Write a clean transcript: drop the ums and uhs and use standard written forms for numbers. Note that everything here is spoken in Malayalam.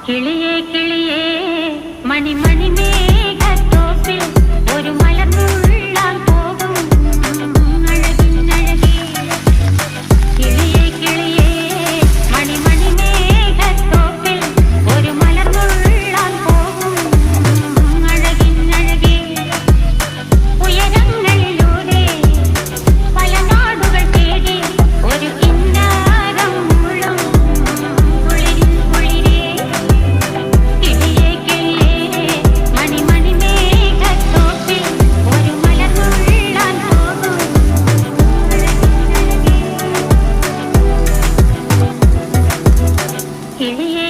കിളിയേ കിളിയേ മണിമണി മേഘത്തോപ്പിൽ ഒരു മലർന്നുള്ളാൻ പോകും അഴകിനഴകേ. കിളിയേ കിളിയേ മണിമണി മേഘത്തോപ്പിൽ ഒരു മലർന്നുള്ളാൻ പോകും അഴകിനഴകേ. ഉയരങ്ങളിലൂടെ പല നാടുകൾ തേടി ഒരു കിന്നാരം മുഴും കുളിരിൻ കുളിരേ. കിളിയേ കിളിയേ മണിമണി മേഘത്തോപ്പിൽ ഒരു മലർന്നുള്ളാൻ പോകും അഴകിനഴകേ. കിളിയേ